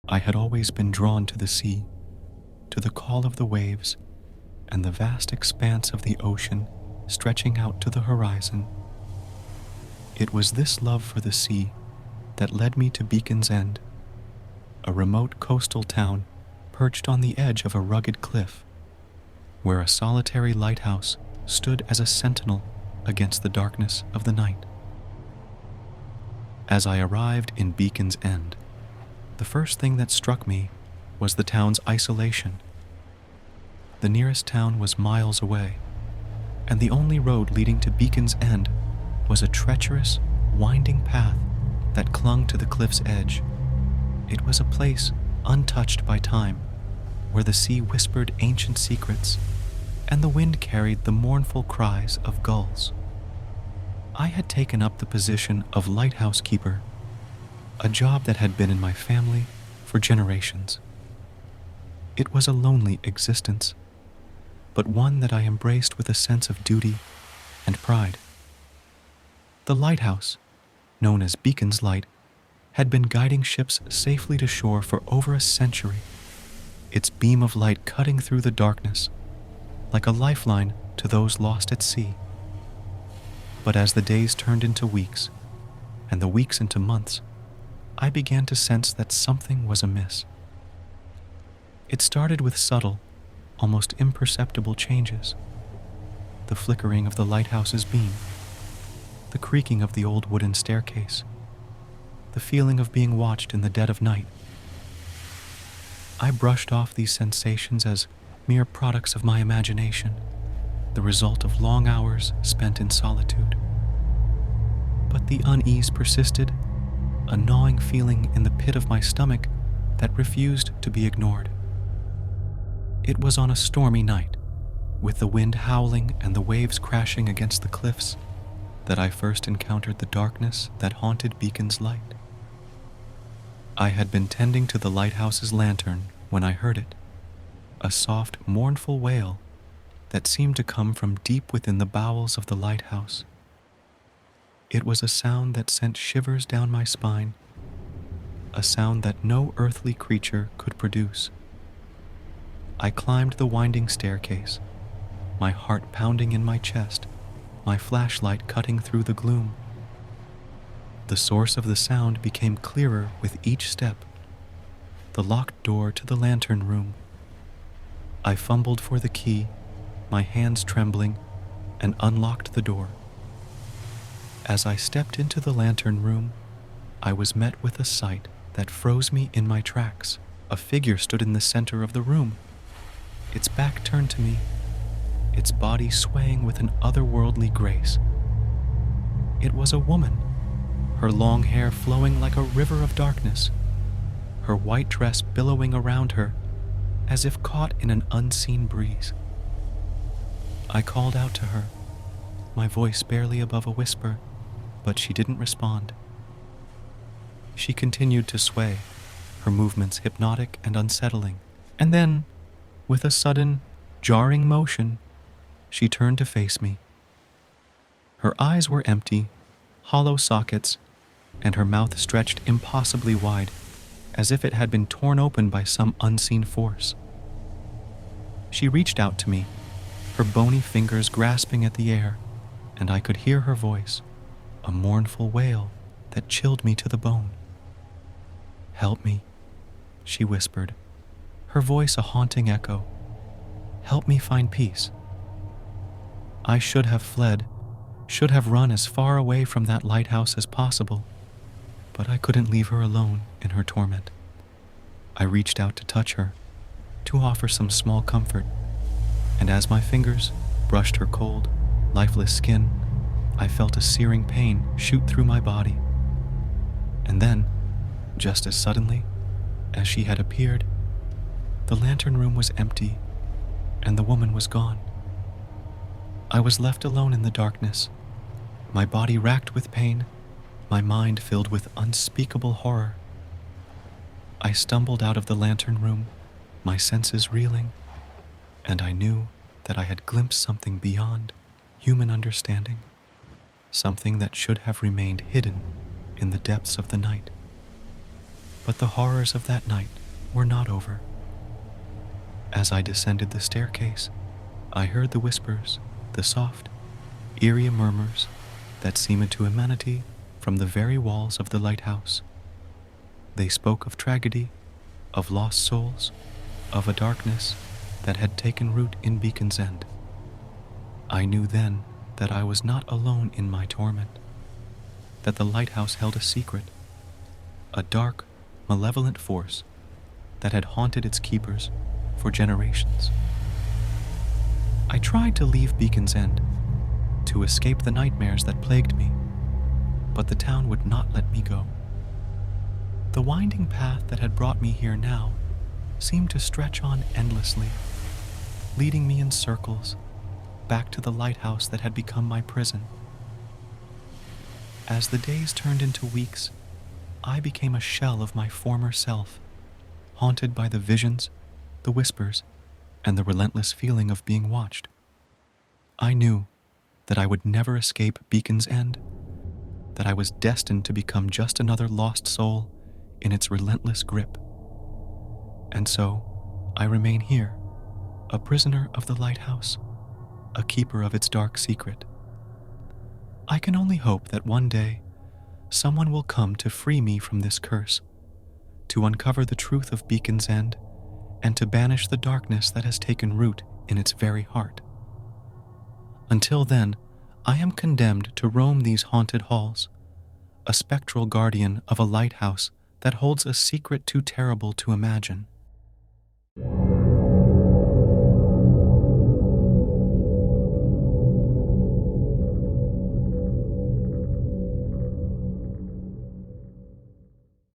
I had always been drawn to the sea, to the call of the waves, and the vast expanse of the ocean stretching out to the horizon. It was this love for the sea that led me to Beacon's End, a remote coastal town perched on the edge of a rugged cliff, where a solitary lighthouse stood as a sentinel against the darkness of the night. As I arrived in Beacon's End, the first thing that struck me was the town's isolation. The nearest town was miles away, and the only road leading to Beacon's End was a treacherous, winding path that clung to the cliff's edge. It was a place untouched by time, where the sea whispered ancient secrets and the wind carried the mournful cries of gulls. I had taken up the position of lighthouse keeper, a job that had been in my family for generations. It was a lonely existence, but one that I embraced with a sense of duty and pride. The lighthouse, known as Beacon's Light, had been guiding ships safely to shore for over a century, its beam of light cutting through the darkness like a lifeline to those lost at sea. But as the days turned into weeks, and the weeks into months, I began to sense that something was amiss. It started with subtle, almost imperceptible changes. The flickering of the lighthouse's beam, the creaking of the old wooden staircase, the feeling of being watched in the dead of night. I brushed off these sensations as mere products of my imagination, the result of long hours spent in solitude. But the unease persisted, a gnawing feeling in the pit of my stomach that refused to be ignored. It was on a stormy night, with the wind howling and the waves crashing against the cliffs, that I first encountered the darkness that haunted Beacon's Light. I had been tending to the lighthouse's lantern when I heard it, a soft, mournful wail that seemed to come from deep within the bowels of the lighthouse. It was a sound that sent shivers down my spine, a sound that no earthly creature could produce. I climbed the winding staircase, my heart pounding in my chest, my flashlight cutting through the gloom. The source of the sound became clearer with each step, the locked door to the lantern room. I fumbled for the key, my hands trembling, and unlocked the door. As I stepped into the lantern room, I was met with a sight that froze me in my tracks. A figure stood in the center of the room, its back turned to me, its body swaying with an otherworldly grace. It was a woman, her long hair flowing like a river of darkness, her white dress billowing around her as if caught in an unseen breeze. I called out to her, my voice barely above a whisper, but she didn't respond. She continued to sway, her movements hypnotic and unsettling, and then, with a sudden, jarring motion, she turned to face me. Her eyes were empty, hollow sockets, and her mouth stretched impossibly wide, as if it had been torn open by some unseen force. She reached out to me, her bony fingers grasping at the air, and I could hear her voice, a mournful wail that chilled me to the bone. "Help me," she whispered, her voice a haunting echo. "Help me find peace." I should have fled, should have run as far away from that lighthouse as possible, but I couldn't leave her alone in her torment. I reached out to touch her, to offer some small comfort, and as my fingers brushed her cold, lifeless skin, I felt a searing pain shoot through my body. And then, just as suddenly as she had appeared, the lantern room was empty, and the woman was gone. I was left alone in the darkness, my body racked with pain, my mind filled with unspeakable horror. I stumbled out of the lantern room, my senses reeling, and I knew that I had glimpsed something beyond human understanding, something that should have remained hidden in the depths of the night. But the horrors of that night were not over. As I descended the staircase, I heard the whispers, the soft, eerie murmurs that seemed to emanate from the very walls of the lighthouse. They spoke of tragedy, of lost souls, of a darkness that had taken root in Beacon's End. I knew then that I was not alone in my torment, that the lighthouse held a secret, a dark, malevolent force that had haunted its keepers for generations. I tried to leave Beacon's End, to escape the nightmares that plagued me, but the town would not let me go. The winding path that had brought me here now seemed to stretch on endlessly, leading me in circles back to the lighthouse that had become my prison. As the days turned into weeks, I became a shell of my former self, haunted by the visions, the whispers, and the relentless feeling of being watched. I knew that I would never escape Beacon's End, that I was destined to become just another lost soul in its relentless grip. And so, I remain here, a prisoner of the lighthouse, a keeper of its dark secret. I can only hope that one day, someone will come to free me from this curse, to uncover the truth of Beacon's End, and to banish the darkness that has taken root in its very heart. Until then, I am condemned to roam these haunted halls, a spectral guardian of a lighthouse that holds a secret too terrible to imagine.